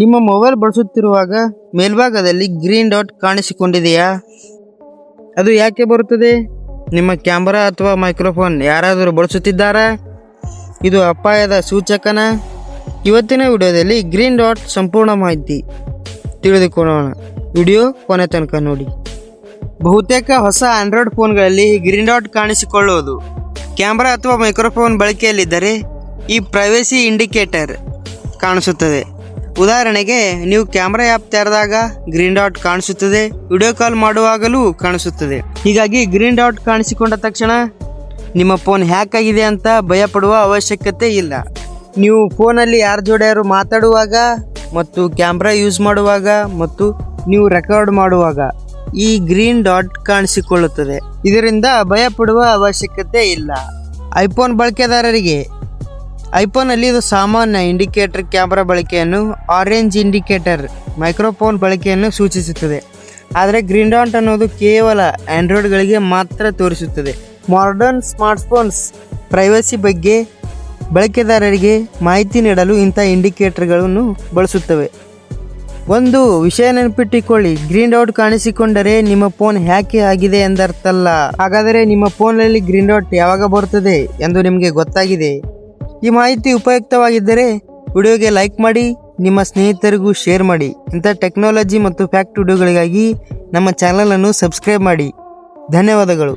ನಿಮ್ಮ ಮೊಬೈಲ್ ಬಳಸುತ್ತಿರುವಾಗ ಮೇಲ್ಭಾಗದಲ್ಲಿ green dot ಕಾಣಿಸಿಕೊಂಡಿದೆಯಾ? ಅದು ಯಾಕೆ ಬರುತ್ತದೆ? ನಿಮ್ಮ ಕ್ಯಾಮರಾ ಅಥವಾ ಮೈಕ್ರೋಫೋನ್ ಯಾರಾದರೂ ಬಳಸುತ್ತಿದ್ದಾರಾ? ಇದು ಅಪಾಯದ ಸೂಚಕನ? ಇವತ್ತಿನ ವಿಡಿಯೋದಲ್ಲಿ ಗ್ರೀನ್ ಡಾಟ್ ಸಂಪೂರ್ಣ ಮಾಹಿತಿ ತಿಳಿದುಕೊಳ್ಳೋಣ. ವಿಡಿಯೋ ಕೊನೆ ತನಕ ನೋಡಿ. ಬಹುತೇಕ ಹೊಸ ಆಂಡ್ರಾಯ್ಡ್ ಫೋನ್ಗಳಲ್ಲಿ ಗ್ರೀನ್ ಡಾಟ್ ಕಾಣಿಸಿಕೊಳ್ಳುವುದು ಕ್ಯಾಮರಾ ಅಥವಾ ಮೈಕ್ರೋಫೋನ್ ಬಳಕೆಯಲ್ಲಿದ್ದರೆ ಈ ಪ್ರೈವಸಿ ಇಂಡಿಕೇಟರ್ ಕಾಣಿಸುತ್ತದೆ. ಉದಾಹರಣೆಗೆ, ನೀವು ಕ್ಯಾಮರಾ ಆ್ಯಪ್ ತೆರೆದಾಗ ಗ್ರೀನ್ ಡಾಟ್ ಕಾಣಿಸುತ್ತದೆ, ವಿಡಿಯೋ ಕಾಲ್ ಮಾಡುವಾಗಲೂ ಕಾಣಿಸುತ್ತದೆ. ಹೀಗಾಗಿ ಗ್ರೀನ್ ಡಾಟ್ ಕಾಣಿಸಿಕೊಂಡ ತಕ್ಷಣ ನಿಮ್ಮ ಫೋನ್ ಹ್ಯಾಕ್ ಆಗಿದೆ ಅಂತ ಭಯಪಡುವ ಅವಶ್ಯಕತೆ ಇಲ್ಲ. ನೀವು ಫೋನಲ್ಲಿ ಯಾರ ಜೋಡಿಯಾರು ಮಾತಾಡುವಾಗ ಮತ್ತು ಕ್ಯಾಮ್ರಾ ಯೂಸ್ ಮಾಡುವಾಗ ಮತ್ತು ನೀವು ರೆಕಾರ್ಡ್ ಮಾಡುವಾಗ ಈ ಗ್ರೀನ್ ಡಾಟ್ ಕಾಣಿಸಿಕೊಳ್ಳುತ್ತದೆ. ಇದರಿಂದ ಭಯಪಡುವ ಅವಶ್ಯಕತೆ ಇಲ್ಲ. ಐಫೋನ್ ಬಳಕೆದಾರರಿಗೆ ಐಫೋನಲ್ಲಿ ಇದು ಸಾಮಾನ್ಯ ಇಂಡಿಕೇಟರ್ ಕ್ಯಾಮ್ರಾ ಬಳಕೆಯನ್ನು, ಆರೆಂಜ್ ಇಂಡಿಕೇಟರ್ ಮೈಕ್ರೋಫೋನ್ ಬಳಕೆಯನ್ನು ಸೂಚಿಸುತ್ತದೆ. ಆದರೆ ಗ್ರೀನ್ ಡಾಟ್ ಅನ್ನೋದು ಕೇವಲ ಆಂಡ್ರಾಯ್ಡ್ಗಳಿಗೆ ಮಾತ್ರ ತೋರಿಸುತ್ತದೆ. ಮಾಡರ್ನ್ ಸ್ಮಾರ್ಟ್ಫೋನ್ಸ್ ಪ್ರೈವಸಿ ಬಗ್ಗೆ ಬಳಕೆದಾರರಿಗೆ ಮಾಹಿತಿ ನೀಡಲು ಇಂಥ ಇಂಡಿಕೇಟರ್ಗಳನ್ನು ಬಳಸುತ್ತವೆ. ಒಂದು ವಿಷಯ ನೆನಪಿಟ್ಟುಕೊಳ್ಳಿ, ಗ್ರೀನ್ ಡಾಟ್ ಕಾಣಿಸಿಕೊಂಡರೆ ನಿಮ್ಮ ಫೋನ್ ಹ್ಯಾಕ್ ಆಗಿದೆ ಎಂದರ್ಥಲ್ಲ. ಹಾಗಾದರೆ ನಿಮ್ಮ ಫೋನಲ್ಲಿ ಗ್ರೀನ್ ಡಾಟ್ ಯಾವಾಗ ಬರುತ್ತದೆ ಎಂದು ನಿಮಗೆ ಗೊತ್ತಾಗಿದೆ? ಈ ಮಾಹಿತಿ ಉಪಯುಕ್ತವಾಗಿದ್ದರೆ ವಿಡಿಯೋಗೆ ಲೈಕ್ ಮಾಡಿ, ನಿಮ್ಮ ಸ್ನೇಹಿತರಿಗೂ ಶೇರ್ ಮಾಡಿ. ಇಂಥ ಟೆಕ್ನಾಲಜಿ ಮತ್ತು ಫ್ಯಾಕ್ಟ್ ವಿಡಿಯೋಗಳಿಗಾಗಿ ನಮ್ಮ ಚಾನಲನ್ನು ಸಬ್ಸ್ಕ್ರೈಬ್ ಮಾಡಿ. ಧನ್ಯವಾದಗಳು.